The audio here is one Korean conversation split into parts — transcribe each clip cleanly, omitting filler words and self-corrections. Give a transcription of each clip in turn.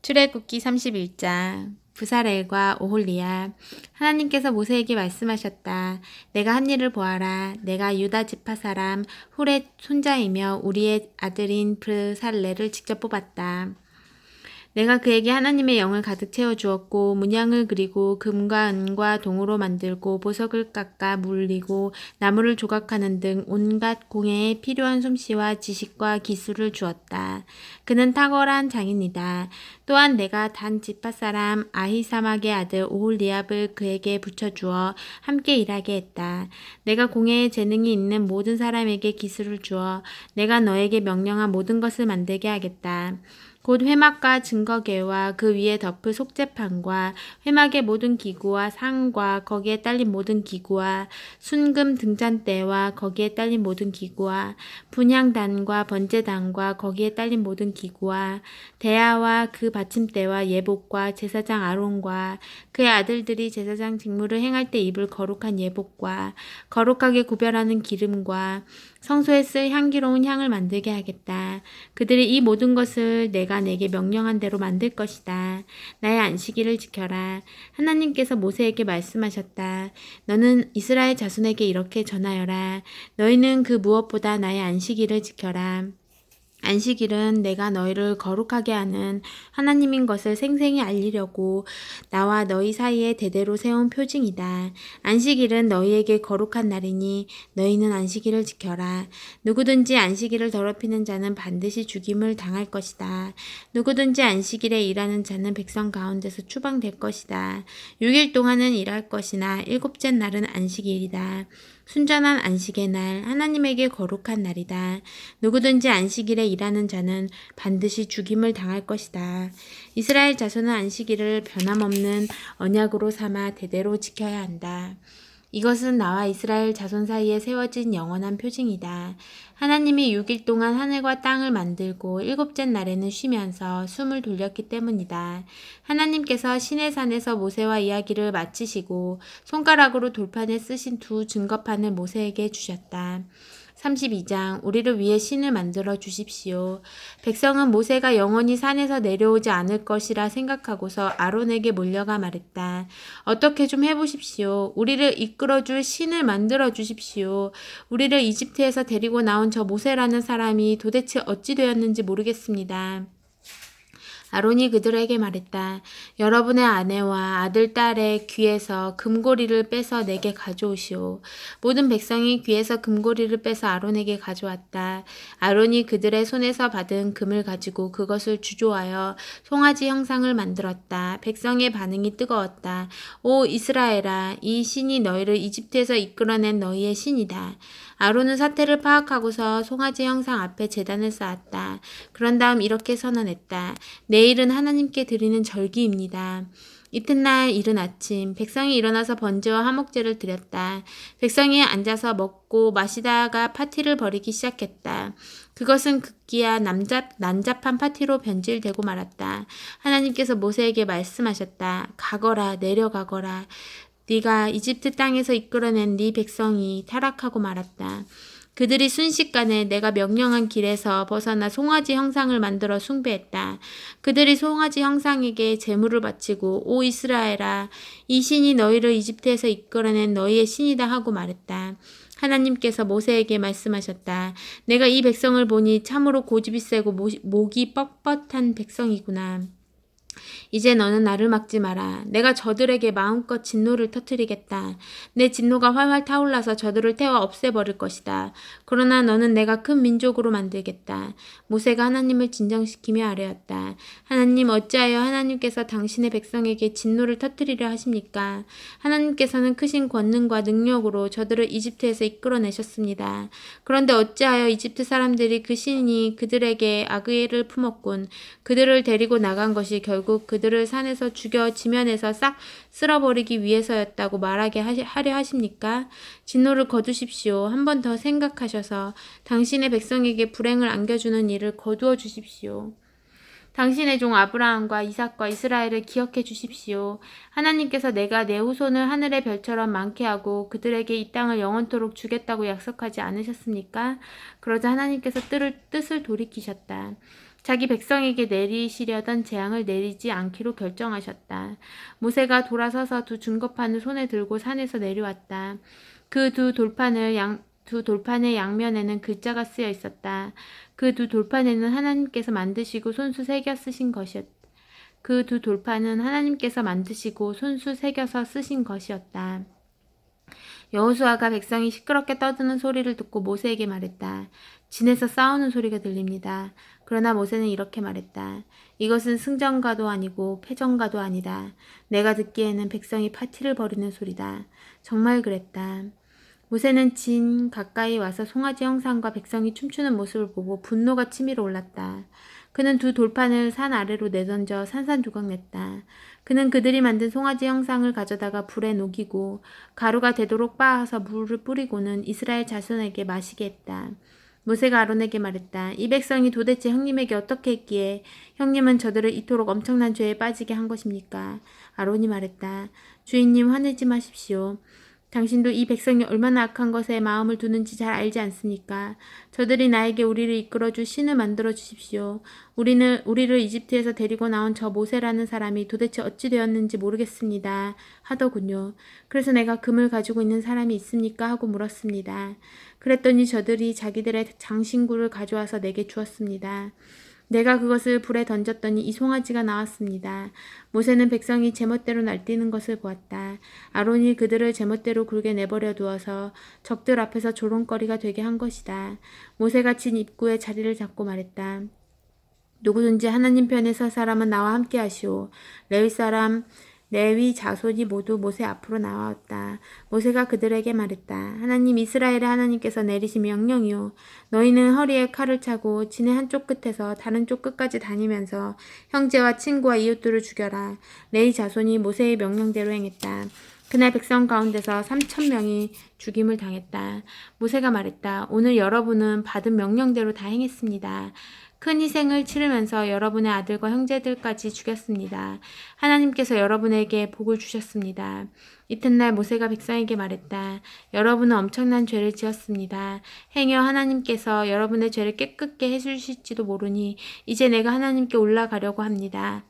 출애굽기 31장. 부살엘과 오홀리압. 하나님께서 모세에게 말씀하셨다. 내가 한 일을 보아라. 내가 유다 지파 사람 훌의 손자이며 우리의 아들인 브살렐을 직접 뽑았다. 내가 그에게 하나님의 영을 가득 채워주었고 문양을 그리고 금과 은과 동으로 만들고 보석을 깎아 물리고 나무를 조각하는 등 온갖 공예에 필요한 솜씨와 지식과 기술을 주었다. 그는 탁월한 장인이다. 또한 내가 단 지파 사람 아히사막의 아들 오홀리압을 그에게 붙여주어 함께 일하게 했다. 내가 공예에 재능이 있는 모든 사람에게 기술을 주어 내가 너에게 명령한 모든 것을 만들게 하겠다. 곧 회막과 증거궤와 그 위에 덮을 속죄판과 회막의 모든 기구와 상과 거기에 딸린 모든 기구와 순금 등잔대와 거기에 딸린 모든 기구와 분향단과 번제단과 거기에 딸린 모든 기구와 대야와 그 받침대와 예복과 제사장 아론과 그의 아들들이 제사장 직무를 행할 때 입을 거룩한 예복과 거룩하게 구별하는 기름과 성소에 쓸 향기로운 향을 만들게 하겠다. 그들이 이 모든 것을 내가 내게 명령한 대로 만들 것이다. 나의 안식일을 지켜라. 하나님께서 모세에게 말씀하셨다. 너는 이스라엘 자손에게 이렇게 전하여라. 너희는 그 무엇보다 나의 안식일을 지켜라. 안식일은 내가 너희를 거룩하게 하는 하나님인 것을 생생히 알리려고 나와 너희 사이에 대대로 세운 표징이다. 안식일은 너희에게 거룩한 날이니 너희는 안식일을 지켜라. 누구든지 안식일을 더럽히는 자는 반드시 죽임을 당할 것이다. 누구든지 안식일에 일하는 자는 백성 가운데서 추방될 것이다. 6일 동안은 일할 것이나 일곱째 날은 안식일이다. 순전한 안식의 날, 하나님에게 거룩한 날이다. 누구든지 안식일에 일하는 자는 반드시 죽임을 당할 것이다. 이스라엘 자손은 안식일을 변함없는 언약으로 삼아 대대로 지켜야 한다. 이것은 나와 이스라엘 자손 사이에 세워진 영원한 표징이다. 하나님이 6일 동안 하늘과 땅을 만들고 일곱째 날에는 쉬면서 숨을 돌렸기 때문이다. 하나님께서 시내산에서 모세와 이야기를 마치시고 손가락으로 돌판에 쓰신 두 증거판을 모세에게 주셨다. 32장. 우리를 위해 신을 만들어 주십시오. 백성은 모세가 영원히 산에서 내려오지 않을 것이라 생각하고서 아론에게 몰려가 말했다. 어떻게 좀 해보십시오. 우리를 이끌어줄 신을 만들어 주십시오. 우리를 이집트에서 데리고 나온 저 모세라는 사람이 도대체 어찌 되었는지 모르겠습니다. 아론이 그들에게 말했다. 여러분의 아내와 아들, 딸의 귀에서 금고리를 빼서 내게 가져오시오. 모든 백성이 귀에서 금고리를 빼서 아론에게 가져왔다. 아론이 그들의 손에서 받은 금을 가지고 그것을 주조하여 송아지 형상을 만들었다. 백성의 반응이 뜨거웠다. 오 이스라엘아, 이 신이 너희를 이집트에서 이끌어낸 너희의 신이다. 아론은 사태를 파악하고서 송아지 형상 앞에 제단을 쌓았다. 그런 다음 이렇게 선언했다. 내일은 하나님께 드리는 절기입니다. 이튿날 이른 아침 백성이 일어나서 번제와 화목제를 드렸다. 백성이 앉아서 먹고 마시다가 파티를 벌이기 시작했다. 그것은 급기야 난잡한 파티로 변질되고 말았다. 하나님께서 모세에게 말씀하셨다. 가거라, 내려가거라. 네가 이집트 땅에서 이끌어낸 네 백성이 타락하고 말았다. 그들이 순식간에 내가 명령한 길에서 벗어나 송아지 형상을 만들어 숭배했다. 그들이 송아지 형상에게 제물을 바치고 오 이스라엘아, 이 신이 너희를 이집트에서 이끌어낸 너희의 신이다 하고 말했다. 하나님께서 모세에게 말씀하셨다. 내가 이 백성을 보니 참으로 고집이 세고 목이 뻣뻣한 백성이구나. 이제 너는 나를 막지 마라. 내가 저들에게 마음껏 진노를 터뜨리겠다. 내 진노가 활활 타올라서 저들을 태워 없애버릴 것이다. 그러나 너는 내가 큰 민족으로 만들겠다. 모세가 하나님을 진정시키며 아뢰었다. 하나님 어찌하여 하나님께서 당신의 백성에게 진노를 터뜨리려 하십니까? 하나님께서는 크신 권능과 능력으로 저들을 이집트에서 이끌어내셨습니다. 그런데 어찌하여 이집트 사람들이 그 신이 그들에게 악의를 품었군. 그들을 데리고 나간 것이 결국 그들을 산에서 죽여 지면에서 싹 쓸어버리기 위해서였다고 말하게 하려 하십니까? 진노를 거두십시오. 한 번 더 생각하셔서 당신의 백성에게 불행을 안겨주는 일을 거두어 주십시오. 당신의 종 아브라함과 이삭과 이스라엘을 기억해 주십시오. 하나님께서 내가 내 후손을 하늘의 별처럼 많게 하고 그들에게 이 땅을 영원토록 주겠다고 약속하지 않으셨습니까? 그러자 하나님께서 뜻을 돌이키셨다. 자기 백성에게 내리시려던 재앙을 내리지 않기로 결정하셨다. 모세가 돌아서서 두 증거판을 손에 들고 산에서 내려왔다. 그 두 돌판의 양면에는 글자가 쓰여 있었다. 그 두 돌판에는 하나님께서 만드시고 손수 새겨 쓰신 것이었다. 그 두 돌판은 하나님께서 만드시고 손수 새겨서 쓰신 것이었다. 여호수아가 백성이 시끄럽게 떠드는 소리를 듣고 모세에게 말했다. 진에서 싸우는 소리가 들립니다. 그러나 모세는 이렇게 말했다. 이것은 승전가도 아니고 패전가도 아니다. 내가 듣기에는 백성이 파티를 벌이는 소리다. 정말 그랬다. 모세는 진 가까이 와서 송아지 형상과 백성이 춤추는 모습을 보고 분노가 치밀어 올랐다. 그는 두 돌판을 산 아래로 내던져 산산조각냈다. 그는 그들이 만든 송아지 형상을 가져다가 불에 녹이고 가루가 되도록 빻아서 물을 뿌리고는 이스라엘 자손에게 마시게 했다. 모세가 아론에게 말했다. 이 백성이 도대체 형님에게 어떻게 했기에 형님은 저들을 이토록 엄청난 죄에 빠지게 한 것입니까? 아론이 말했다. 주인님 화내지 마십시오. 당신도 이 백성이 얼마나 악한 것에 마음을 두는지 잘 알지 않습니까? 저들이 나에게 우리를 이끌어줄 신을 만들어 주십시오. 우리를 이집트에서 데리고 나온 저 모세라는 사람이 도대체 어찌 되었는지 모르겠습니다. 하더군요. 그래서 내가 금을 가지고 있는 사람이 있습니까? 하고 물었습니다. 그랬더니 저들이 자기들의 장신구를 가져와서 내게 주었습니다. 내가 그것을 불에 던졌더니 이 송아지가 나왔습니다. 모세는 백성이 제멋대로 날뛰는 것을 보았다. 아론이 그들을 제멋대로 굴게 내버려 두어서 적들 앞에서 조롱거리가 되게 한 것이다. 모세가 진 입구에 자리를 잡고 말했다. 누구든지 하나님 편에 설 사람은 나와 함께 하시오. 레위 자손이 모두 모세 앞으로 나왔다. 모세가 그들에게 말했다. 하나님 이스라엘의 하나님께서 내리신 명령이요. 너희는 허리에 칼을 차고 진의 한쪽 끝에서 다른 쪽 끝까지 다니면서 형제와 친구와 이웃들을 죽여라. 레위 자손이 모세의 명령대로 행했다. 그날 백성 가운데서 3,000명이 죽임을 당했다. 모세가 말했다. 오늘 여러분은 받은 명령대로 다 행했습니다. 큰 희생을 치르면서 여러분의 아들과 형제들까지 죽였습니다. 하나님께서 여러분에게 복을 주셨습니다. 이튿날 모세가 백성에게 말했다. 여러분은 엄청난 죄를 지었습니다. 행여 하나님께서 여러분의 죄를 깨끗게 해주실지도 모르니 이제 내가 하나님께 올라가려고 합니다.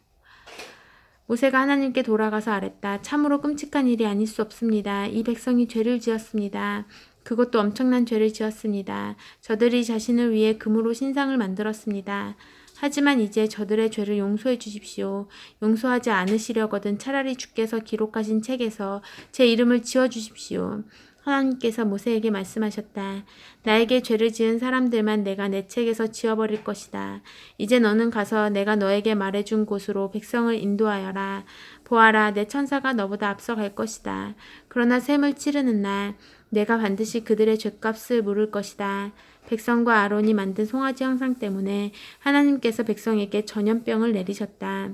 모세가 하나님께 돌아가서 아랬다. 참으로 끔찍한 일이 아닐 수 없습니다. 이 백성이 죄를 지었습니다. 그것도 엄청난 죄를 지었습니다. 저들이 자신을 위해 금으로 신상을 만들었습니다. 하지만 이제 저들의 죄를 용서해 주십시오. 용서하지 않으시려거든 차라리 주께서 기록하신 책에서 제 이름을 지워 주십시오. 하나님께서 모세에게 말씀하셨다. 나에게 죄를 지은 사람들만 내가 내 책에서 지워버릴 것이다. 이제 너는 가서 내가 너에게 말해준 곳으로 백성을 인도하여라. 보아라, 내 천사가 너보다 앞서갈 것이다. 그러나 셈을 치르는 날 내가 반드시 그들의 죗값을 물을 것이다. 백성과 아론이 만든 송아지 형상 때문에 하나님께서 백성에게 전염병을 내리셨다.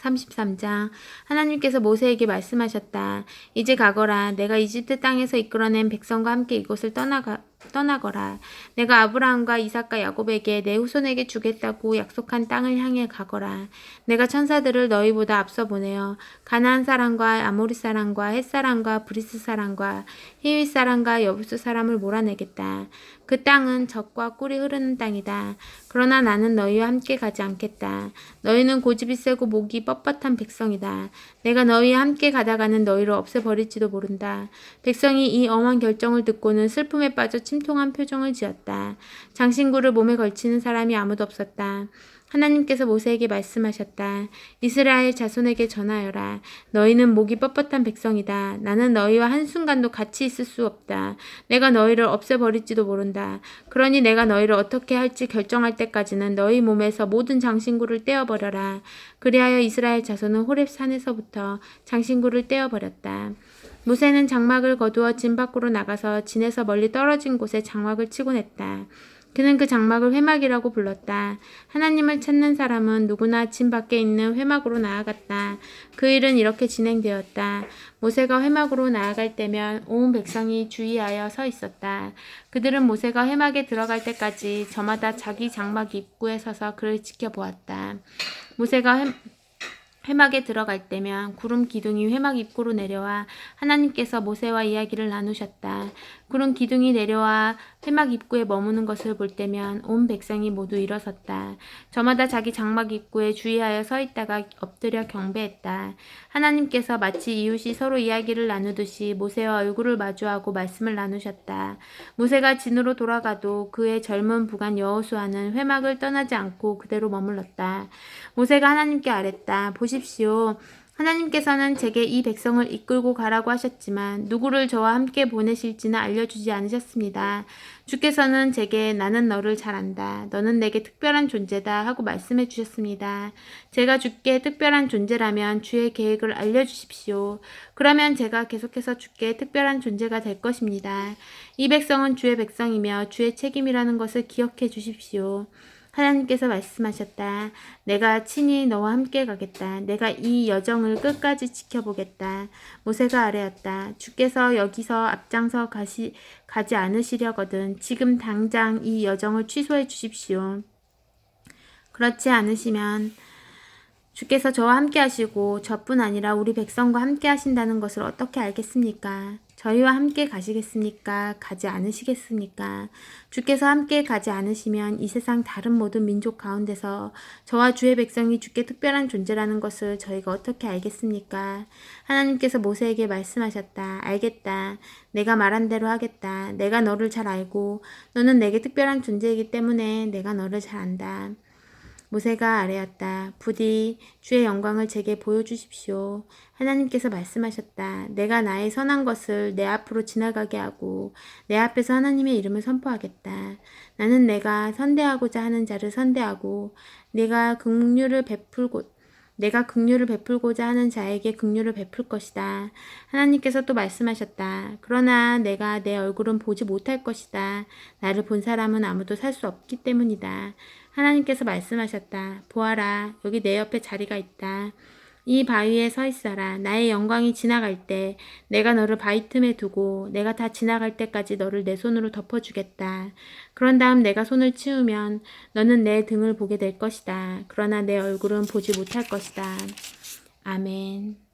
33장 하나님께서 모세에게 말씀하셨다. 이제 가거라. 내가 이집트 땅에서 이끌어낸 백성과 함께 이곳을 떠나거라. 내가 아브라함과 이삭과 야곱에게 내 후손에게 주겠다고 약속한 땅을 향해 가거라. 내가 천사들을 너희보다 앞서 보내어 가나안 사람과 아모리 사람과 헷 사람과 브리스 사람과 히윗 사람과 여부스 사람을 몰아내겠다. 그 땅은 젖과 꿀이 흐르는 땅이다. 그러나 나는 너희와 함께 가지 않겠다. 너희는 고집이 세고 목이 뻣뻣한 백성이다. 내가 너희와 함께 가다가는 너희를 없애버릴지도 모른다. 백성이 이 엄한 결정을 듣고는 슬픔에 빠져 침통한 표정을 지었다. 장신구를 몸에 걸치는 사람이 아무도 없었다. 하나님께서 모세에게 말씀하셨다. 이스라엘 자손에게 전하여라. 너희는 목이 뻣뻣한 백성이다. 나는 너희와 한순간도 같이 있을 수 없다. 내가 너희를 없애버릴지도 모른다. 그러니 내가 너희를 어떻게 할지 결정할 때까지는 너희 몸에서 모든 장신구를 떼어버려라. 그리하여 이스라엘 자손은 호렙 산에서부터 장신구를 떼어버렸다. 모세는 장막을 거두어 진 밖으로 나가서 진에서 멀리 떨어진 곳에 장막을 치곤 했다. 그는 그 장막을 회막이라고 불렀다. 하나님을 찾는 사람은 누구나 진 밖에 있는 회막으로 나아갔다. 그 일은 이렇게 진행되었다. 모세가 회막으로 나아갈 때면 온 백성이 주의하여 서 있었다. 그들은 모세가 회막에 들어갈 때까지 저마다 자기 장막 입구에 서서 그를 지켜보았다. 회막에 들어갈 때면 구름 기둥이 회막 입구로 내려와 하나님께서 모세와 이야기를 나누셨다. 구름 기둥이 내려와 회막 입구에 머무는 것을 볼 때면 온 백성이 모두 일어섰다. 저마다 자기 장막 입구에 주의하여 서 있다가 엎드려 경배했다. 하나님께서 마치 이웃이 서로 이야기를 나누듯이 모세와 얼굴을 마주하고 말씀을 나누셨다. 모세가 진으로 돌아가도 그의 젊은 부관 여호수아는 회막을 떠나지 않고 그대로 머물렀다. 모세가 하나님께 아랬다. 보십시오. 하나님께서는 제게 이 백성을 이끌고 가라고 하셨지만 누구를 저와 함께 보내실지는 알려주지 않으셨습니다. 주께서는 제게 나는 너를 잘 안다. 너는 내게 특별한 존재다 하고 말씀해 주셨습니다. 제가 주께 특별한 존재라면 주의 계획을 알려주십시오. 그러면 제가 계속해서 주께 특별한 존재가 될 것입니다. 이 백성은 주의 백성이며 주의 책임이라는 것을 기억해 주십시오. 하나님께서 말씀하셨다. 내가 친히 너와 함께 가겠다. 내가 이 여정을 끝까지 지켜보겠다. 모세가 아뢰었다. 주께서 여기서 앞장서 가지 않으시려거든 지금 당장 이 여정을 취소해 주십시오. 그렇지 않으시면 주께서 저와 함께 하시고 저뿐 아니라 우리 백성과 함께 하신다는 것을 어떻게 알겠습니까? 저희와 함께 가시겠습니까? 가지 않으시겠습니까? 주께서 함께 가지 않으시면 이 세상 다른 모든 민족 가운데서 저와 주의 백성이 주께 특별한 존재라는 것을 저희가 어떻게 알겠습니까? 하나님께서 모세에게 말씀하셨다. 알겠다. 내가 말한 대로 하겠다. 내가 너를 잘 알고 너는 내게 특별한 존재이기 때문에 내가 너를 잘 안다. 모세가 아뢰었다. 부디 주의 영광을 제게 보여주십시오. 하나님께서 말씀하셨다. 내가 나의 선한 것을 내 앞으로 지나가게 하고 내 앞에서 하나님의 이름을 선포하겠다. 나는 내가 선대하고자 하는 자를 선대하고 내가 긍휼을 베풀고자 하는 자에게 긍휼을 베풀 것이다. 하나님께서 또 말씀하셨다. 그러나 내가 내 얼굴은 보지 못할 것이다. 나를 본 사람은 아무도 살 수 없기 때문이다. 하나님께서 말씀하셨다. 보아라, 여기 내 옆에 자리가 있다. 이 바위에 서 있어라. 나의 영광이 지나갈 때 내가 너를 바위 틈에 두고 내가 다 지나갈 때까지 너를 내 손으로 덮어주겠다. 그런 다음 내가 손을 치우면 너는 내 등을 보게 될 것이다. 그러나 내 얼굴은 보지 못할 것이다. 아멘.